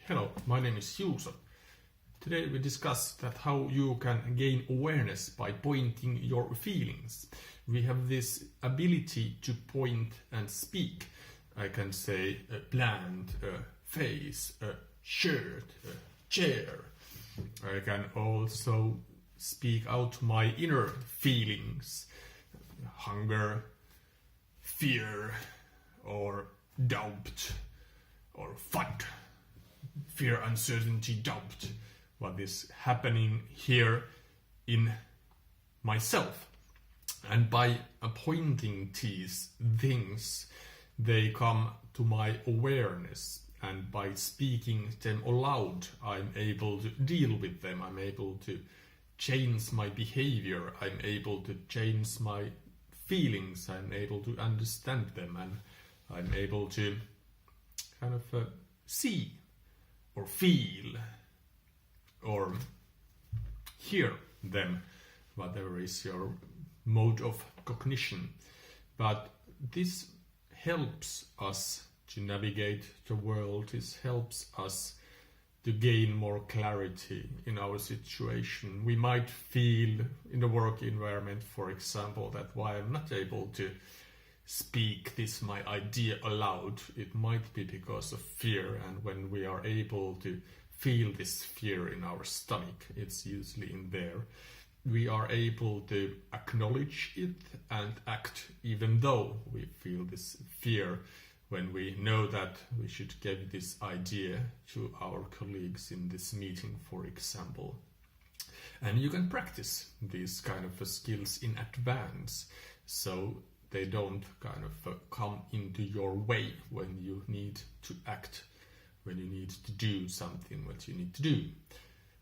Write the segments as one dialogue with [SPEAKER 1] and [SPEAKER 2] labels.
[SPEAKER 1] Hello, my name is Juuso. Today we discuss that how you can gain awareness by pointing your feelings. We have this ability to point and speak. I can say a plant, a face, a shirt, a chair. I can also speak out my inner feelings, hunger, fear, or doubt, or fun. Fear, uncertainty, doubt. What is happening here in myself. And by appointing these things, they come to my awareness. And by speaking them aloud, I'm able to deal with them. I'm able to change my behavior. I'm able to change my feelings. I'm able to understand them. And I'm able to kind of see or feel or hear them, whatever is your mode of cognition. But this helps us to navigate the world. This helps us to gain more clarity in our situation. We might feel in the work environment, for example, that why I'm not able to speak this my idea aloud, it might be because of fear. And when we are able to feel this fear in our stomach, it's usually in there, we are able to acknowledge it and act even though we feel this fear, when we know that we should give this idea to our colleagues in this meeting, for example. And you can practice these kind of skills in advance, so they don't kind of come into your way when you need to act, when you need to do something what you need to do.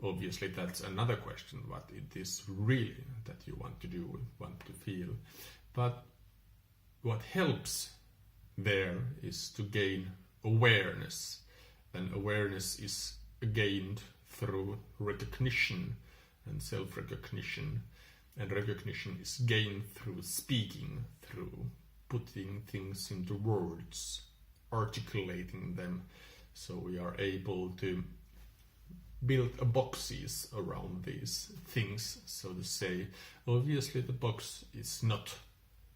[SPEAKER 1] Obviously, that's another question, what it is really that you want to do, want to feel. But what helps there is to gain awareness. And awareness is gained through recognition and self-recognition. And recognition is gained through speaking, through putting things into words, articulating them, so we are able to build boxes around these things, so to say. Obviously, the box is not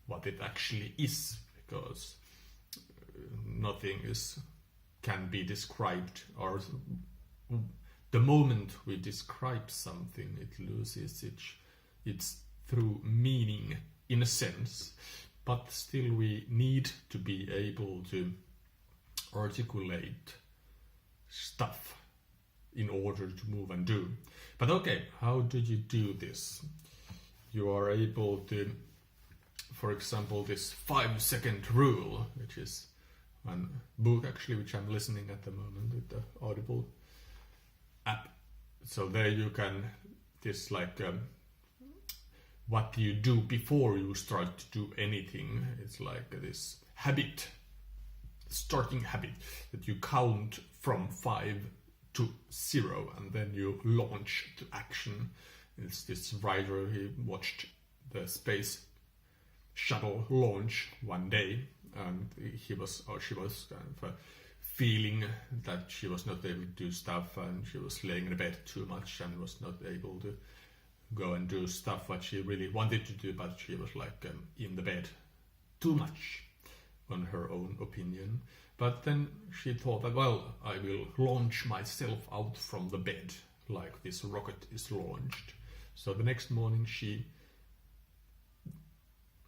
[SPEAKER 1] what it actually is, because nothing can be described, or the moment we describe something, it loses its true meaning in a sense. But still we need to be able to articulate stuff in order to move and do. But okay, how do you do this? You are able to, for example, this 5-second rule, which is a book actually which I'm listening at the moment with the Audible app. So there you can, this like what you do before you start to do anything. It's like this habit, starting habit, that you count from 5 to 0 and then you launch to action. It's this writer, he watched the space shuttle launch one day, and he was, or she was kind of feeling that she was not able to do stuff, and she was laying in bed too much and was not able to go and do stuff what she really wanted to do, but she was like in the bed too much, on her own opinion. But then she thought that, well, I will launch myself out from the bed like this rocket is launched. So the next morning she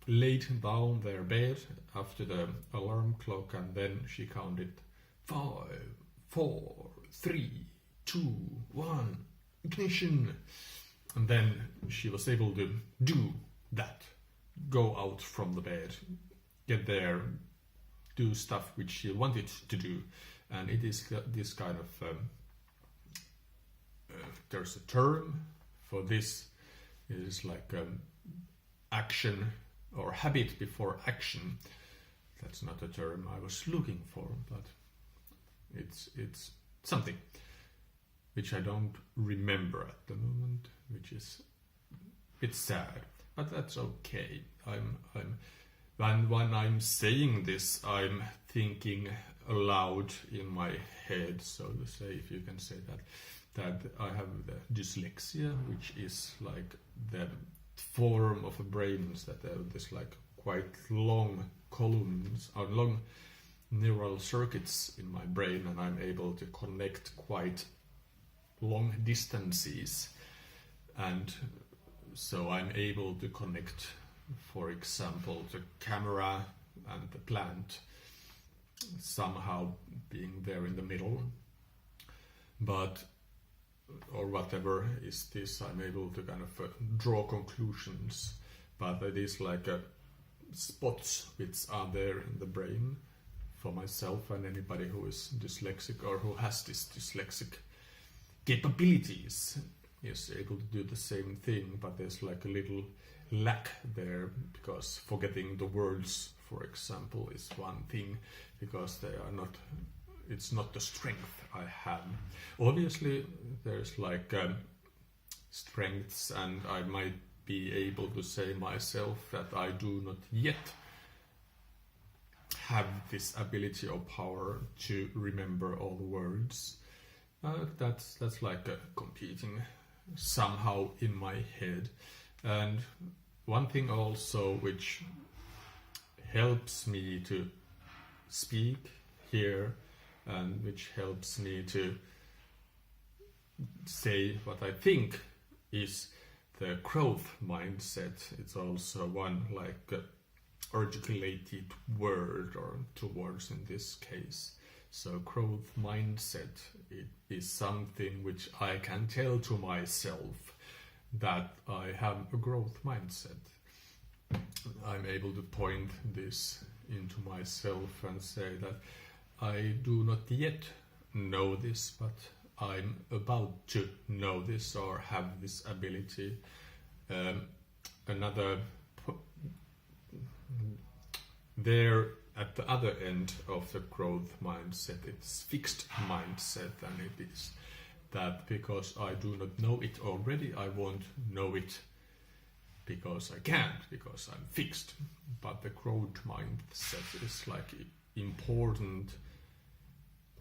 [SPEAKER 1] laid down their bed after the alarm clock, and then she counted 5, 4, 3, 2, 1, ignition. And then she was able to do that, go out from the bed, get there, do stuff which she wanted to do. And it is this kind of, there's a term for this. It is like action or habit before action. That's not a term I was looking for, but it's something which I don't remember at the moment, which is a bit sad, but that's okay. When I'm saying this, I'm thinking aloud in my head, so to say, if you can say that I have the dyslexia, which is like the form of a brain that there are this like quite long columns or long neural circuits in my brain, and I'm able to connect quite long distances, and so I'm able to connect, for example, the camera and the plant somehow being there in the middle, but or whatever is this, I'm able to kind of draw conclusions, but it is like spots which are there in the brain for myself and anybody who is dyslexic or who has this dyslexic capabilities is able to do the same thing, but there's like a little lack there, because forgetting the words, for example, is one thing, because they are not, it's not the strength I have. Obviously there's like strengths, and I might be able to say myself that I do not yet have this ability or power to remember all the words. That's like competing somehow in my head. And one thing also which helps me to speak here, and which helps me to say what I think, is the growth mindset. It's also one like articulated word, or two words in this case. So growth mindset, it is something which I can tell to myself that I have a growth mindset. I'm able to point this into myself and say that I do not yet know this, but I'm about to know this or have this ability. There at the other end of the growth mindset, it's fixed mindset, and it is that because I do not know it already, I won't know it because I can't, because I'm fixed. But the growth mindset is like an important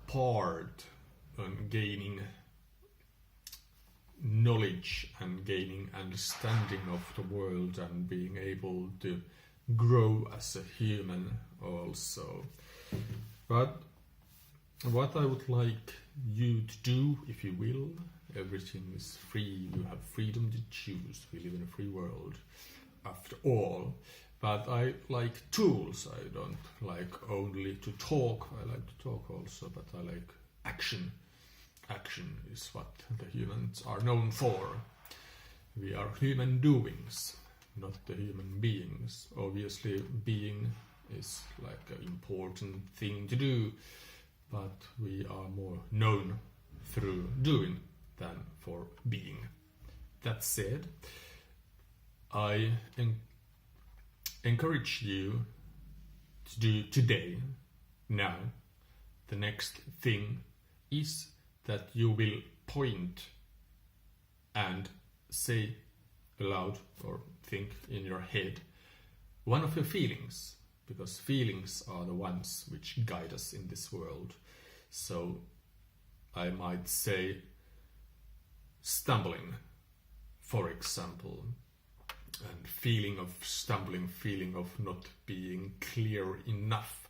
[SPEAKER 1] part on gaining knowledge and gaining understanding of the world and being able to grow as a human also. But what I would like you to do, if you will, everything is free, you have freedom to choose, we live in a free world after all. But I like tools, I don't like only to talk, I like to talk also, but I like action. Action is what the humans are known for. We are human doings, not the human beings. Obviously being is like an important thing to do, but we are more known through doing than for being. That said, I encourage you to do today, now, the next thing is that you will point and say aloud or think in your head one of your feelings, because feelings are the ones which guide us in this world. So I might say stumbling, for example, and feeling of stumbling, feeling of not being clear enough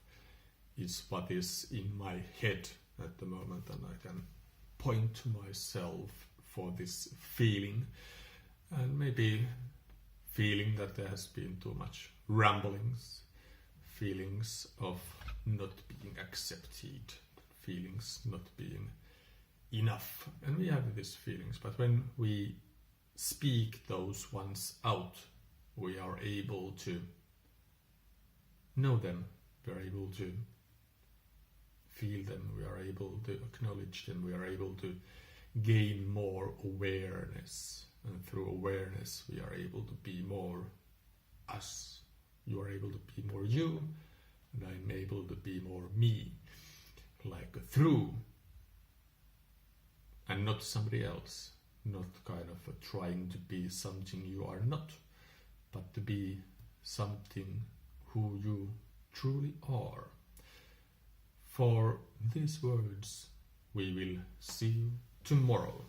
[SPEAKER 1] is what is in my head at the moment, and I can point to myself for this feeling, and maybe feeling that there has been too much ramblings, feelings of not being accepted, feelings not being enough. And we have these feelings, but when we speak those ones out, we are able to know them, we are able to feel them, we are able to acknowledge them, we are able to gain more awareness, and through awareness we are able to be more us. You are able to be more you, and I'm able to be more me, like through, and not somebody else, not kind of trying to be something you are not, but to be something who you truly are. for these words. We will see you tomorrow.